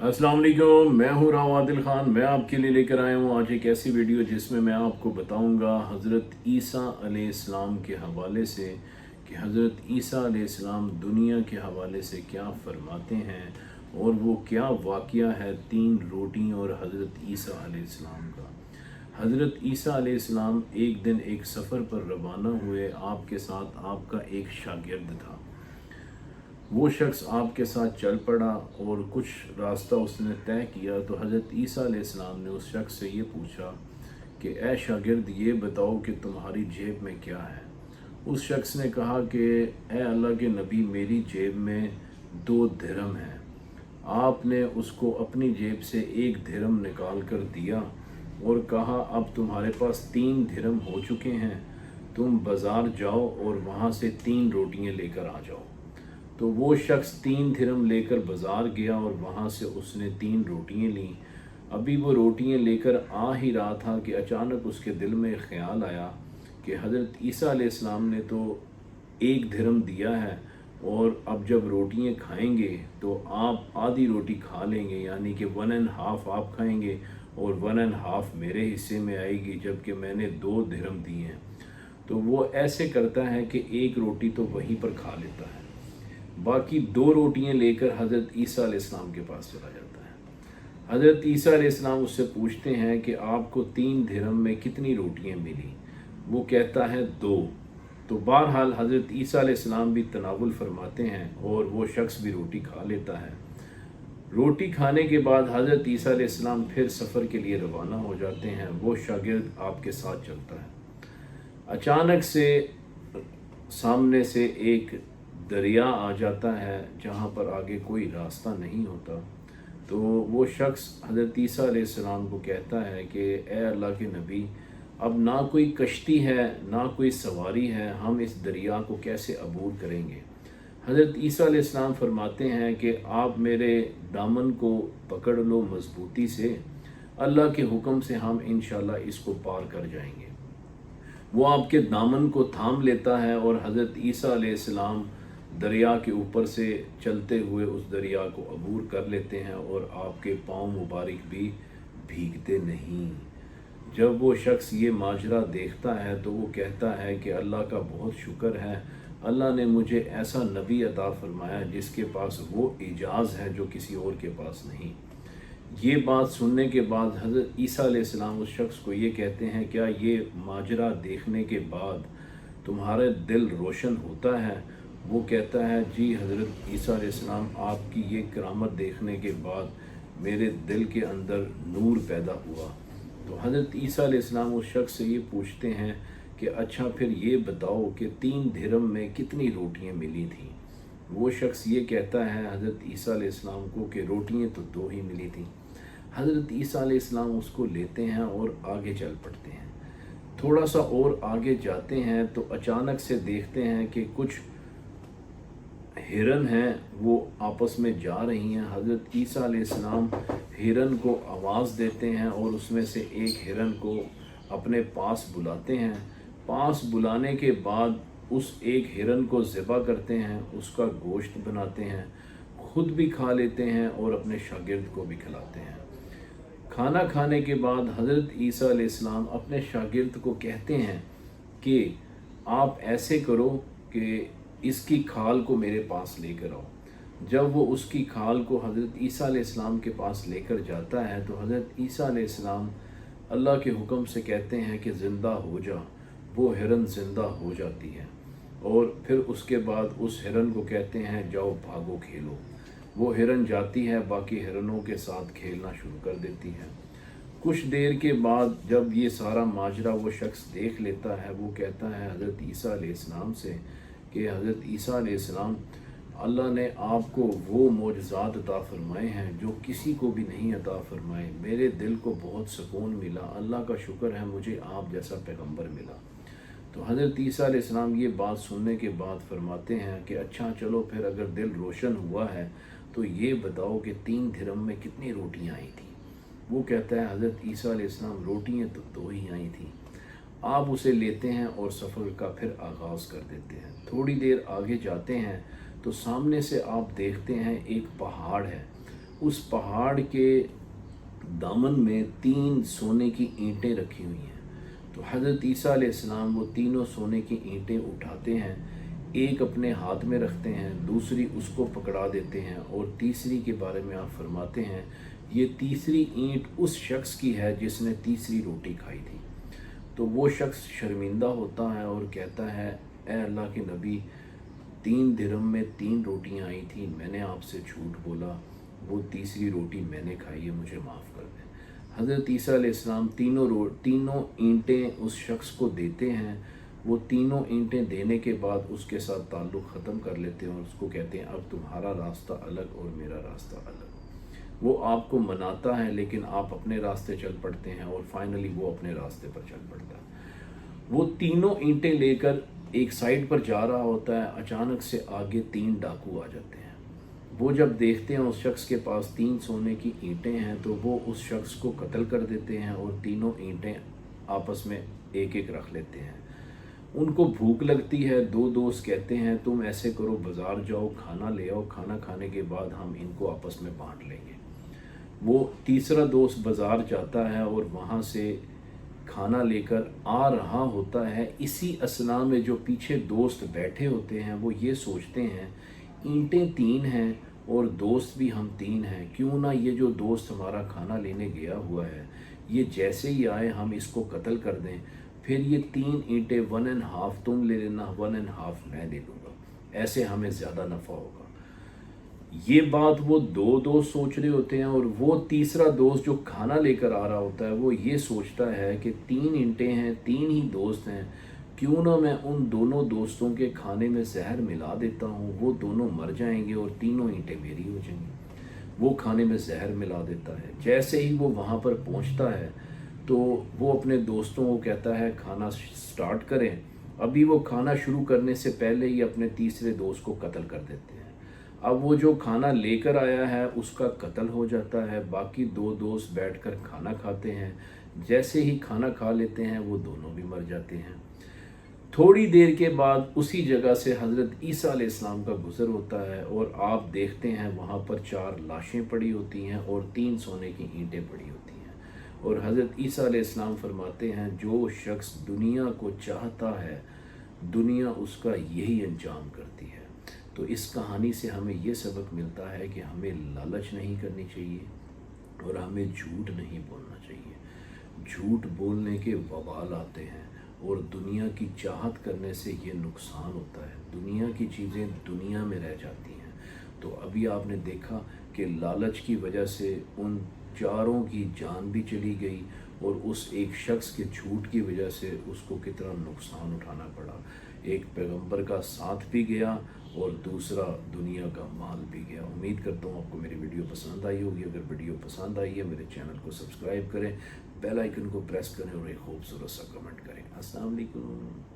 अस्सलाम वालेकुम, मैं हूँ राव आदिल ख़ान। मैं आपके लिए लेकर आया हूँ आज एक ऐसी वीडियो जिसमें मैं आपको बताऊँगा हज़रत ईसा अलैहिस्सलाम के हवाले से कि हज़रत ईसा अलैहिस्सलाम दुनिया के हवाले से क्या फ़रमाते हैं और वो क्या वाक़या है 3 रोटी और हज़रत ईसा अलैहिस्सलाम का। हज़रत ईसा अलैहिस्सलाम एक दिन एक सफ़र पर रवाना हुए। आपके साथ आपका एक शागिर्द था। वो शख्स आपके साथ चल पड़ा और कुछ रास्ता उसने तय किया तो हज़रत ईसा अलैहिस्सलाम ने उस शख्स से ये पूछा कि ए शागिर्द, ये बताओ कि तुम्हारी जेब में क्या है। उस शख्स ने कहा कि ए अल्लाह के नबी, मेरी जेब में 2 दिरहम हैं। आपने उसको अपनी जेब से 1 दिरहम निकाल कर दिया और कहा अब तुम्हारे पास 3 दिरहम हो चुके हैं, तुम बाज़ार जाओ और वहाँ से 3 रोटियां लेकर आ जाओ। तो वो शख्स 3 दिरहम लेकर बाज़ार गया और वहाँ से उसने 3 रोटियां लीं। अभी वो रोटियां लेकर आ ही रहा था कि अचानक उसके दिल में एक ख्याल आया कि हज़रत ईसा अलैहिस्सलाम ने तो 1 दिरहम दिया है और अब जब रोटियां खाएंगे तो आप आधी रोटी खा लेंगे, यानी कि 1.5 आप खाएंगे और 1.5 मेरे हिस्से में आएगी, जबकि मैंने 2 दिरहम दिए हैं। तो वो ऐसे करता है कि 1 रोटी तो वहीं पर खा लेता है, बाकी 2 रोटियां लेकर हज़रत ईसा अलैहिस्सलाम के पास चला जाता है। हज़रत ईसा अलैहिस्सलाम उससे पूछते हैं कि आपको 3 दिरहम में कितनी रोटियां मिली। वो कहता है 2। तो बहरहाल हज़रत ईसा अलैहिस्सलाम भी तनावुल फरमाते हैं और वो शख्स भी रोटी खा लेता है। रोटी खाने के बाद हज़रत ईसा अलैहिस्सलाम फिर सफ़र के लिए रवाना हो जाते हैं। वो शागिर्द आपके साथ चलता है। अचानक से सामने से एक दरिया आ जाता है जहाँ पर आगे कोई रास्ता नहीं होता। तो वो शख्स हज़रत ईसा अलैहिस्सलाम को कहता है कि ए अल्लाह के नबी, अब ना कोई कश्ती है ना कोई सवारी है, हम इस दरिया को कैसे अबूर करेंगे। हज़रत ईसा अलैहिस्सलाम फरमाते हैं कि आप मेरे दामन को पकड़ लो मज़बूती से, अल्लाह के हुक्म से हम इंशाअल्लाह इसको पार कर जाएंगे। वो आपके दामन को थाम लेता है और हज़रत ईसा अलैहिस्सलाम दरिया के ऊपर से चलते हुए उस दरिया को अबूर कर लेते हैं और आपके पाँव मुबारक भी भीगते नहीं। जब वो शख्स ये माजरा देखता है तो वो कहता है कि अल्लाह का बहुत शुक्र है, अल्लाह ने मुझे ऐसा नबी अता फरमाया जिसके पास वो एजाज़ है जो किसी और के पास नहीं। ये बात सुनने के बाद हज़रत ईसा अलैहिस्सलाम उस शख्स को ये कहते हैं, क्या ये माजरा देखने के बाद तुम्हारा दिल रोशन होता है। वो कहता है, जी हज़रत ईसा अलैहिस्सलाम, आपकी ये करामत देखने के बाद मेरे दिल के अंदर नूर पैदा हुआ। तो हज़रत ईसा अलैहिस्सलाम उस शख्स से ये पूछते हैं कि अच्छा फिर ये बताओ कि 3 दिरहम में कितनी रोटियां मिली थीं। वो शख्स ये कहता है हज़रत ईसा अलैहिस्सलाम को कि रोटियां तो 2 ही मिली थीं। हज़रत ईसा अलैहिस्सलाम उसको लेते हैं और आगे चल पड़ते हैं। थोड़ा सा और आगे जाते हैं तो अचानक से देखते हैं कि कुछ हिरन हैं, वो आपस में जा रही हैं। हज़रत ईसा अलैहिस्सलाम हिरन को आवाज़ देते हैं और उसमें से एक हिरन को अपने पास बुलाते हैं। पास बुलाने के बाद उस एक हिरन को ज़िबा करते हैं, उसका गोश्त बनाते हैं, खुद भी खा लेते हैं और अपने शागिर्द को भी खिलाते हैं। खाना खाने के बाद हज़रत ईसा अलैहिस्सलाम अपने शागिर्द को कहते हैं कि आप ऐसे करो कि इसकी खाल को मेरे पास लेकर आओ। जब वो उसकी खाल को हज़रत ईसा अलैहिस्सलाम के पास लेकर जाता है तो हज़रत ईसा अलैहिस्सलाम अल्लाह के हुक्म से कहते हैं कि ज़िंदा हो जा। वो हिरन ज़िंदा हो जाती है और फिर उसके बाद उस हिरन को कहते हैं जाओ भागो खेलो। वो हिरन जाती है, बाकी हिरनों के साथ खेलना शुरू कर देती है। कुछ देर के बाद जब ये सारा माजरा वो शख्स देख लेता है, वो कहता है हज़रत ईसा अलैहिस्सलाम से कि हज़रत ईसा अलैहिस्सलाम, अल्लाह ने आपको वो मोजज़ात अता फ़रमाए हैं जो किसी को भी नहीं अता फ़रमाए। मेरे दिल को बहुत सुकून मिला, अल्लाह का शुक्र है मुझे आप जैसा पैगम्बर मिला। तो हज़रत ईसा अलैहिस्सलाम ये बात सुनने के बाद फरमाते हैं कि अच्छा चलो फिर अगर दिल रोशन हुआ है तो ये बताओ कि 3 दिरहम में कितनी रोटियां आई थी। वो कहता है हज़रत ईसा अलैहिस्सलाम, रोटियां तो 2 ही आई थी। आप उसे लेते हैं और सफ़र का फिर आगाज़ कर देते हैं। थोड़ी देर आगे जाते हैं तो सामने से आप देखते हैं एक पहाड़ है। उस पहाड़ के दामन में 3 सोने की ईंटें रखी हुई हैं। तो हज़रत ईसा अलैहिस्सलाम वो तीनों सोने की ईंटें उठाते हैं, एक अपने हाथ में रखते हैं, दूसरी उसको पकड़ा देते हैं, और तीसरी के बारे में आप फरमाते हैं ये तीसरी ईंट उस शख्स की है जिसने तीसरी रोटी खाई थी। तो वो शख्स शर्मिंदा होता है और कहता है, ए अल्लाह के नबी, 3 दिरहम में 3 रोटियां आई थी, मैंने आपसे झूठ बोला, वो तीसरी रोटी मैंने खाई है, मुझे माफ़ कर दें। हज़रत ईसा अलैहिस्सलाम तीनों ईंटें उस शख्स को देते हैं। वो तीनों ईंटें देने के बाद उसके साथ ताल्लुक़ ख़त्म कर लेते हैं और उसको कहते हैं अब तुम्हारा रास्ता अलग और मेरा रास्ता अलग। वो आपको मनाता है लेकिन आप अपने रास्ते चल पड़ते हैं और फाइनली वो अपने रास्ते पर चल पड़ता है। वो तीनों ईंटें लेकर एक साइड पर जा रहा होता है, अचानक से आगे 3 डाकू आ जाते हैं। वो जब देखते हैं उस शख्स के पास 3 सोने की ईंटें हैं तो वो उस शख्स को कत्ल कर देते हैं और तीनों ईंटें आपस में एक एक रख लेते हैं। उनको भूख लगती है, 2 दोस्त कहते हैं तुम ऐसे करो, बाज़ार जाओ, खाना ले आओ, खाना खाने के बाद हम इनको आपस में बांट लेंगे। वो तीसरा दोस्त बाज़ार जाता है और वहाँ से खाना लेकर आ रहा होता है। इसी असना में जो पीछे दोस्त बैठे होते हैं वो ये सोचते हैं ईंटें 3 हैं और दोस्त भी हम 3 हैं, क्यों ना ये जो दोस्त हमारा खाना लेने गया हुआ है ये जैसे ही आए हम इसको कत्ल कर दें, फिर ये 3 ईंटें 1.5 तुम ले लेना, 1.5 मैं ले लूँगा, ऐसे हमें ज़्यादा नफ़ा होगा। ये बात वो 2 दोस्त सोच रहे होते हैं और वो तीसरा दोस्त जो खाना लेकर आ रहा होता है वो ये सोचता है कि 3 ईंटें हैं, 3 ही दोस्त हैं, क्यों ना मैं उन दोनों दोस्तों के खाने में जहर मिला देता हूँ, वो दोनों मर जाएंगे और तीनों ईंटें मेरी हो जाएंगी। वो खाने में जहर मिला देता है। जैसे ही वो वहाँ पर पहुँचता है तो वो अपने दोस्तों को कहता है खाना स्टार्ट करें। अभी वो खाना शुरू करने से पहले ही अपने तीसरे दोस्त को कत्ल कर देते हैं। अब वो जो खाना लेकर आया है उसका कत्ल हो जाता है। बाकी 2 दोस्त बैठकर खाना खाते हैं। जैसे ही खाना खा लेते हैं वो दोनों भी मर जाते हैं। थोड़ी देर के बाद उसी जगह से हज़रत ईसा अलैहिस्सलाम का गुज़र होता है और आप देखते हैं वहाँ पर 4 लाशें पड़ी होती हैं और 3 सोने की ईंटें पड़ी होती हैं। और हज़रत ईसा अलैहिस्सलाम फरमाते हैं जो शख्स दुनिया को चाहता है दुनिया उसका यही अंजाम करती है। तो इस कहानी से हमें ये सबक मिलता है कि हमें लालच नहीं करनी चाहिए और हमें झूठ नहीं बोलना चाहिए। झूठ बोलने के वबाल आते हैं और दुनिया की चाहत करने से ये नुकसान होता है। दुनिया की चीज़ें दुनिया में रह जाती हैं। तो अभी आपने देखा कि लालच की वजह से उन 4 की जान भी चली गई और उस एक शख्स के झूठ की वजह से उसको कितना नुकसान उठाना पड़ा। एक पैगंबर का साथ भी गया और दूसरा दुनिया का माल भी गया। उम्मीद करता हूँ आपको मेरी वीडियो पसंद आई होगी। अगर वीडियो पसंद आई है मेरे चैनल को सब्सक्राइब करें, बेल आइकन को प्रेस करें और एक खूबसूरत सा कमेंट करें। अस्सलाम वालेकुम।